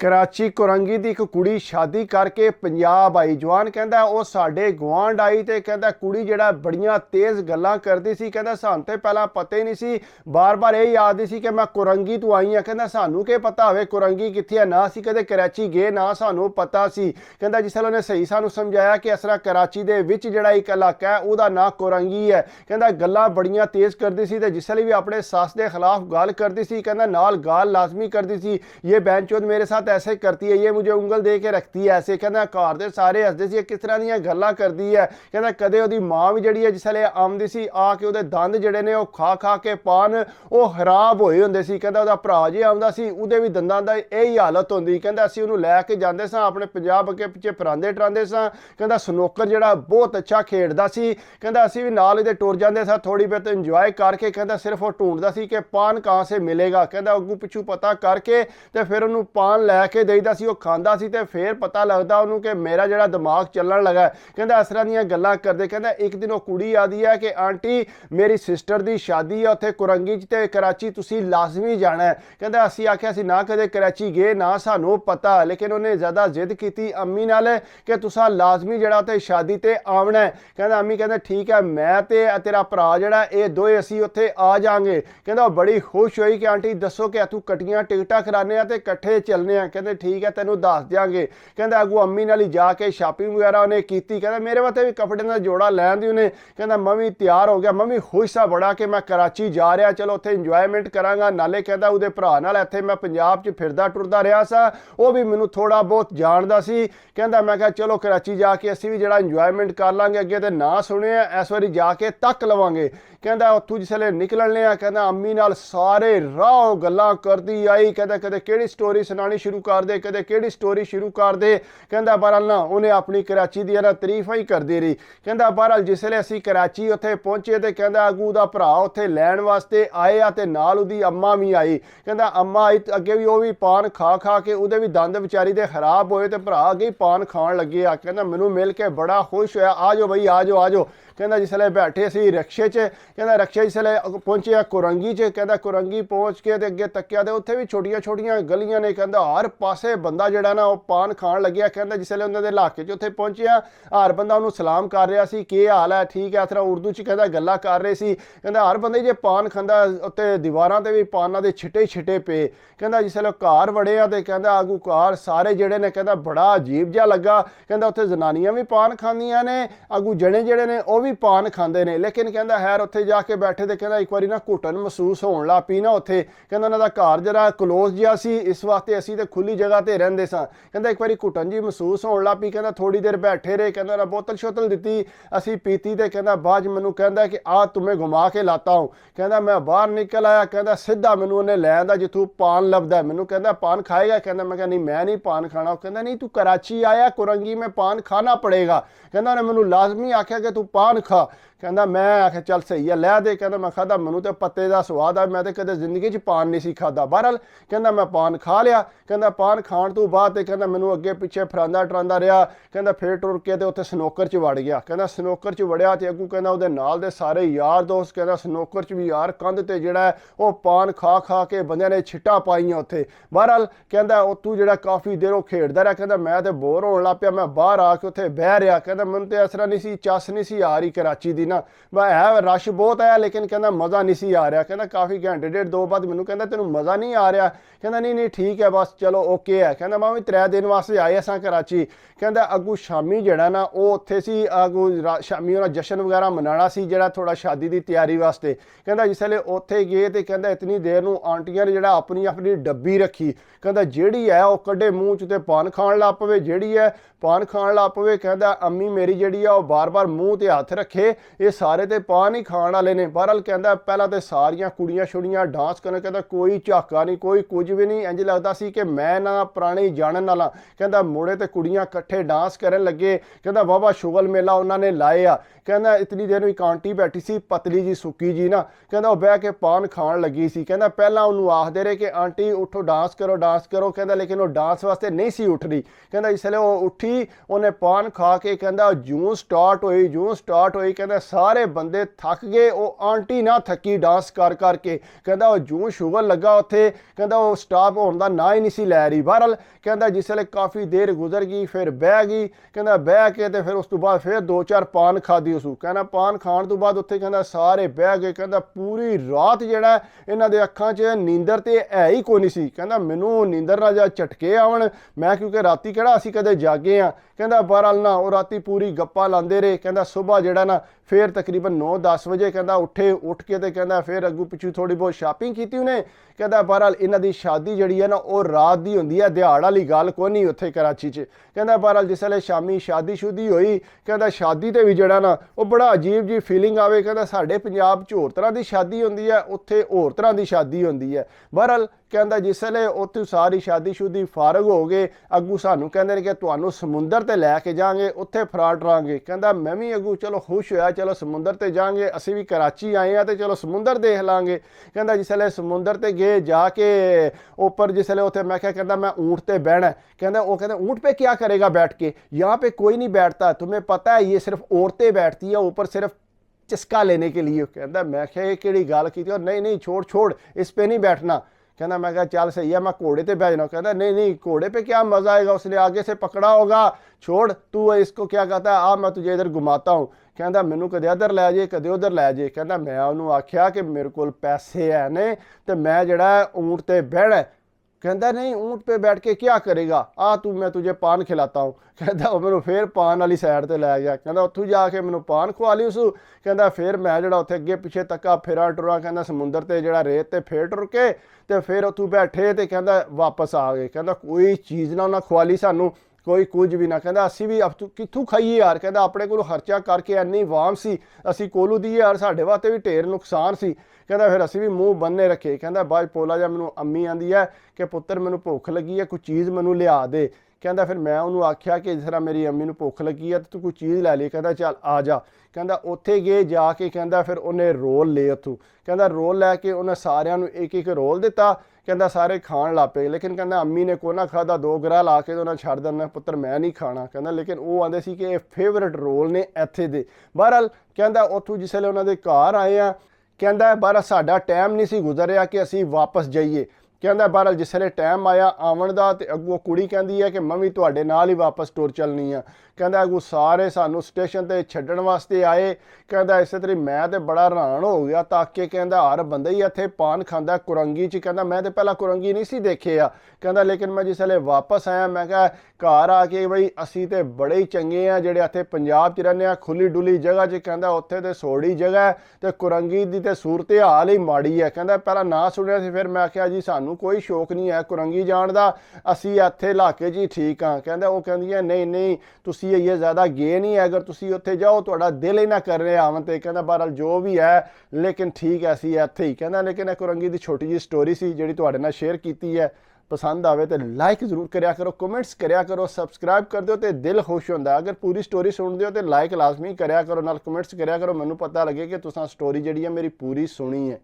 कराची कोरंगी की एक कुड़ी शादी करके पंजाब आई। जवान कहता वो साडे गुआंढ आई तो कहता कुड़ी जड़ा बड़ियां तेज़ गल्लां करती सी। कहता सानू तो पहला पता ही नहीं सी, बार बार यही आखदी सी कि मैं कोरंगी तो आई हाँ। कहता सानू के पता होवे कोरंगी कित्थे है, ना सी कदे कराची गए ना सानू पता सी। कहता जिसले उन्हें सही सानू समझाया कि इस तरह कराची दे विच जड़ा एक इलाका है उहदा नाम कोरंगी है। कहता गल्लां बड़ियां तेज़ करती सी ते जिसले भी अपने सस के खिलाफ गल करती सी कहता नाल गाल लाजमी करती सी, ये बैंचोद मेरे साथ ऐसे करती है, ये मुझे उंगल दे के रखती है ऐसे। कहता घर दे सारे हसदे सी किस तरह दी गल्लां करदी है। कहता कदे ओदी मां भी जिहड़ी है जिसले आउंदी सी आके ओदे दंद जिहड़े ने ओह खा खा के पान ओह खराब होए हुंदे सी। कहता ओदा भरा जे आउंदा सी ओदे भी दंदां दा यही हालत हुंदी। कहता असीं ओनूं लै के जांदे सां अपने पंजाब अगे पिछे फिरांदे टरांदे सां। कहता स्नूकर जिहड़ा बहुत अच्छा खेडदा सी। कहता असीं भी नाल इहदे टुर जांदे सां थोड़ी बहुत इंजॉय करके। कहता सिर्फ वो ढूंढदा सी कि पान कहाँ से मिलेगा। कहता अगू पिछू पता करके ते फिर उन्होंने पान लैके देईदा सी, वो खांदा सी ते फिर पता लगदा उन्होंने कि मेरा जिहड़ा दिमाग चलण लगा। कहता इस तरह दीयां गल्लां करदे। कहता एक दिन वो कुड़ी आदी है कि आंटी मेरी सिस्टर दी शादी है उत्थे कोरंगी च ते कराची तुसीं लाजमी जाना है। कहता असीं आख्या सी ना कदे कराची गए ना सानू पता, लेकिन उन्हें ज़्यादा जिद की अम्मी नाल कि तुसां लाजमी जिहड़ा उत्थे शादी ते आवना है। कहता अम्मी कहते ठीक है मैं ते तेरा भरा जिहड़ा ये दोए असीं उत्थे आ जांगे। कहता बड़ी खुश होई कि आंटी दसो कि तू कट्टियां टिकटां कराने आ ते कट्ठे चलने आ। कहते ठीक है तेनों दस देंगे। कहता अगू अम्मी नाल जाके शॉपिंग वगैरह उन्हें की। कहता मेरे वास्ते भी कपड़े का जोड़ा लैन दी उन्हें। कहता मैं भी तैयार हो गया, मैं भी खुश सा बड़ा कि मैं कराची जा रहा, चलो उत्थे इंजॉयमेंट करांगा। नाले कहता उहदे भरा नाल इत्थे मैं पंजाब च फिरदा टुरदा रहा सा, वो भी मैनूं थोड़ा बहुत जानदा सी। कहता मैं कहा चलो कराची जाके असीं भी जिहड़ा इंजॉयमेंट कर लांगे, अगे तो ना सुने इस वारी जाके तक लवांगे। कहता उत्थों जिसले निकलने आ कहता अम्मी नाल सारे राह गल्लां करदी आई। कहता कदे किहड़ी स्टोरी सुनानी शुरू कर दे, कदे किहड़ी स्टोरी शुरू कर दे। कहता बहरहाल ना उन्हें अपनी कराची दी ना तारीफां ही करदी रही। कहता बहरहाल जिसले असीं कराची उत्थे पहुंचे तो कहता अगू दा भरा उत्थे लैण वास्ते आए आ ते नाल उहदी अम्मा भी आई। कहता अम्मा आई अगे भी वो भी पान खा खा के उहदे भी दंद विचारी दे खराब होए ते भरा अगे ही पान खाण लगे आ। कहता मैनूं मिल के बड़ा खुश होया, आ जाओ बई आ जाओ आ जाओ। कहता जिसले बैठे सी रिक्शे च, कहता रिक्शे जिसले पहुंचे कोरंगी च। कहता कोरंगी पहुंच के ते अगे तक्या ते उत्थे भी छोटियां छोटियां गलियां ने। कहता हर पासे बंदा जिहड़ा ना वो पान खाण लग्या। कहता जिसले उन्हां दे इलाके च उत्थे पहुंचिया हर बंदा उन्होंने सलाम कर रहा सी, की हाल है ठीक है, इस तरह उर्दू च कहता गल्लां कर रहे सी। कहता हर बंदे जे पान खांदा उत्ते दीवारां ते भी पानां दे छिटे छिटे पे। कहता जिसले घर वड़े आ ते कहता आगू घर सारे जिहड़े ने कहता बड़ा अजीब जिहा लगा। कहता उत्थे जनानियां भी पान खांदियां ने, आगू जने जिहड़े ने वो भी पान खांदे ने। लेकिन कहता खैर उत्थे जाके बैठे तो कहता एक बारी ना घुटन महसूस होण लग पई ना उत्थे। कहता उन्हां दा घर जरा क्लोज जिहा सी, इस वास्ते असीं ते खुली जगह ते रहिंदे सां। कहता एक बारी घुटन जी महसूस होण लग पई। कहता थोड़ी देर बैठे रहे, कहता उन्हां बोतल शोतल दित्ती असीं पीती ते कहता बाद मैनूं कहता कि आ तुम्हें घुमा के लाता हूँ। कहता मैं बाहर निकल आया, कहता सीधा मैनूं उन्हें लै आंदा जिथों पान लभदा। मैनूं कहता पान खाएगा? कहता मैं कहा नहीं मैं नहीं पान खाना। कहता नहीं तू कराची आया कोरंगी में पान खाना पड़ेगा। कहता उन्हें मैनूं लाजमी आख्या कि तू पान खा। कहता मैं आख्या चल सही है लै दे। कहता मैं खादा, मैनूं तो पत्ते का स्वाद है, मैं तो कदे जिंदगी च पान नहीं सी खादा। बहरहाल कहता मैं पान खा लिया। कहता पान खाण तो बाद कहता मैनूं अगे पिछे फिरांदा टरांदा रहा। कहता फिर टुर के तो उत्थे स्नूकर च वड़ गया। कहता स्नूकर च वड़िया तो अगू कहता उहदे नाल दे सारे यार दोस्त कहता स्नूकर च भी यार कंध ते जिहड़ा वो पान खा खा के बंदियां ने छिट्टां पाईयां उत्थे। बहरहाल कहता उत्तों जिहड़ा काफ़ी देर वो खेडदा रहा। कहता मैं तो बोर होण लग पिया, मैं बाहर आके उत्थे बह रहा। कहता मैनूं तो इस तरह नहीं सी चस नहीं सी आ रही कराची दी ना, है रश बहुत है लेकिन कहता मज़ा नहीं सी आ रहा। कहता काफ़ी घंटे डेढ़ दो बाद मैनूं कहता तेनों मज़ा नहीं आ रहा। कहता नहीं नहीं ठीक है बस चलो ओके है। कहता मैं भी 3 दिन वास्ते आए असां कराची। कहता अगू शामी जिहड़ा ना वो उत्थे सी अगू शामी उन्हां जश्न वगैरह मनाना सी जिहड़ा थोड़ा शादी की तैयारी वास्ते। कहता जिसले उत्थे गए तो कहता इतनी देर नूं आंटियां ने जिहड़ा अपनी अपनी डब्बी रखी। कहता जिहड़ी है वो कड्डे मूँह च ते पान खाण लग पवे, जिहड़ी है पान खाण लग पवे। कहता अम्मी मेरी जिहड़ी है वो बार बार मूँह ते हत्थ रखे, ये सारे ते पान ही खाण वाले ने। बहरहाल कहता पहला तो सारियां कुड़ियां छुड़ियां डांस करन। कहता कोई झाका नहीं कोई कुछ भी नहीं, इंज लगता सी कि मैं ना पुराने जानन वाला। कहता मुड़े ते कुड़ियां इकट्ठे डांस करन लगे। कहता वाहवा शुगल मेला उन्होंने लाए आ। कहता इतनी देर एक आंटी बैठी सी पतली जी सुक्की जी ना। कहता वो बह के पान खाण लगी सी। कहता पहला उन्होंने आखदे रहे कि आंटी उठो डांस करो डांस करो। कहता लेकिन वो डांस वास्ते नहीं सी उठ रही। कहता इसलिए वो उठी उन्हें पान खा के कहता जूं स्टार्ट हुई कहता ਸਾਰੇ ਬੰਦੇ ਥੱਕ ਗਏ, ਉਹ ਆਂਟੀ ਨਾ ਥੱਕੀ डांस कर करके। कहता वो जूं शुगर लगा उत्थे, कहता वो स्टॉप होने का ना ही नहीं सी लै रही। बहरहाल कहता जिसले काफ़ी देर गुजर गई, फिर बह गई, कहता बह के तो फिर उस तो बाद फिर 2-4 पान खाधी उसू। कहना पान खाण तो बाद उत्थे कहता सारे बह गए। कहता पूरी रात जिहड़ा इन्हां दे अखां 'च नींदर ते है ही कोई नहीं सी। कहता मैनू नींदर ना जा झटके आवन, मैं क्योंकि राती किहड़ा असीं कदे जागे हाँ। कहता बहरहाल ना वो राती पूरी गप्पा लांदे रहे। कहता सुबह जिहड़ा ना फिर तकरीबन 9-10 वजे कहता उठ के तो कहता फिर अगू पिछू थोड़ी बहुत शॉपिंग की उन्हें। कहता बहरहाल इन्हां दी शादी जिहड़ी है ना वो रात दी हुंदी है, दिहाड़ वाली गल कोई नहीं उत्थे कराची च। कहता बहरहाल जिसले शामी शादी शुदी होई, कहता शादी ते भी जिहड़ा ना वो बड़ा अजीब जी फीलिंग आवे। कहता साडे पंजाब च होर तरह की शादी हुंदी है, उत्थे होर तरह की शादी हुंदी है। बहरहाल कहता जिसले उत्थे सारी शादी शुदी फारग हो गए, अगू सानू कहंदे ने कि तुहानू समुंदर ते लैके जाएंगे, उत्थे फराट रांगे। कहता मैं भी अगू चलो खुश होया, चलो समुंदर ते जाएंगे, असी भी कराची आए हैं तो चलो समुंदर देख लांगे। कहता जिसले समुंदर ते गए जाके ऊपर जिसले उत्थे मैं क्या कहता मैं ऊँट ते बहना। कहता वो कहते ऊँट पे क्या करेगा बैठ के, यहाँ पे कोई नहीं बैठता, तुम्हें पता है ये सिर्फ औरतें बैठती है ऊपर सिर्फ चस्का लेने के लिए। कहता मैं क्या ये केड़ी गल की, और नहीं नहीं छोड़ इस पे नहीं बैठना। कहना मैं कहा चल सही है मैं घोड़े पे बैठ जाऊँ। कहता नहीं घोड़े पे क्या मजा आएगा, उसने आगे से पकड़ा होगा, छोड़ तू इसको क्या कहता है आ मैं तुझे इधर घुमाता हूँ। कहता मैनू कदे इधर लै जे कदे उधर लै जे। कहता मैं उन्होंने आख्या कि मेरे को पैसे है ने तो मैं जड़ा ऊँट ते बहना। कहता नहीं ऊँट पे बैठ के क्या करेगा, आ तू मैं तुझे पान खिलाता हूँ। कहता वो मैनू फिर पान वाली साइड ते लै गया। कहता उत्थों जाके मैनू पान खुआ ली उसू। कहता फिर मैं जड़ा उत्थे अगे पिछे तक्का फिरा टुरा, कहता समुंदर ते जड़ा रेत ते फिर टुर के ते फिर उत्थों बैठे ते कहता वापस आ गए। कहता कोई चीज़ ना उन्हें खुआ ली सानू, कोई कुछ भी ना। कहता असी भी कित्थों खाइए यार, कहता अपने को खर्चा करके इन्नी वाम सी असी कोलू दी यार, साढ़े वास्ते भी ढेर नुकसान सी। कहता फिर असी भी मूँह बन्ने रखे। कहता बाद पोला जा मैनू अम्मी आंदी है कि पुत्तर मैनू भुख लगी है, कोई चीज़ मैनू लिया दे। कहता फिर मैं उन्होंने आख्या कि जिस तरह मेरी अम्मी नू भुख लगी है तो तू कोई चीज़ लै ली। कहता चल आ जा। कहता उत्थे गए जाके कहता फिर उन्हें रोल ले उत्थों। कहता रोल लैके उन्हें सारिਆਂ ਨੂੰ एक रोल दिता। कहता सारे खाण लग पे, लेकिन कहता अम्मी ने कोई ना खादा, 2 ग्राह ला के उन्हें छड़ देना पुत्र मैं नहीं खाना। कहता लेकिन वो आंदे सी कि फेवरेट रोल ने इत्थे दे। बहरहाल कहता उत्थों जिसले उन्होंने घर आए हैं, कहता बहरहाल साडा टाइम नहीं सी गुजरिया कि असी वापस जाइए। कहता बहरहाल जिसले टाइम आया आवन का तो अगों कुड़ी कहती है कि मैं भी तुहाडे नाल ही वापस टुर चलनी है। कहता अगों सारे सानू स्टेशन ते छड्डण वास्ते आए। कहता इस तरी मैं तो बड़ा हैरान हो गया ताकि कहता हर बंदा ही इत्थे पान खांदा कुरंगी च। कहता मैं तो पहला कुरंगी नहीं सी देखे आ। कहता लेकिन मैं जिसले वापस आया मैं कहा घर आके बई असी तो बड़े ही चंगे हैं जेडे इत्थे पंजाब च रहने आ, खुली डुली जगह च। कहता उत्थे तो सोड़ी जगह है तो कुरंगी दी तो सूरत हाल ही माड़ी है। कहता पहला ना सुनिया सी, फिर मैं आख्या जी सानू कोई शौक नहीं है कुरंगी जाण दा, असी इत्थे इलाके च ही ठीक हाँ। कहता वो कहंदियां नहीं तुसी ये ज़्यादा गे नहीं है, अगर तुसी उत्थे जाओ तुहाडा दिल ही ना कर रहे आवन ते। कहता बहरहाल जो भी है लेकिन ठीक है असी इत्थे ही। कहता लेकिन कुरंगी की छोटी जी स्टोरी सी जिहड़ी तुहाडे नाल शेयर कीती है, पसंद आवे तो लाइक जरूर करिया करो, कमेंट्स करिया करो, सबसक्राइब कर दो तो दिल खुश होंदा। अगर पूरी स्टोरी सुनते हो तो लाइक लाजमी करिया करो, नाल कमेंट्स करिया करो, मैनू पता लगे कि तुसां स्टोरी जिहड़ी है मेरी पूरी सुनी है।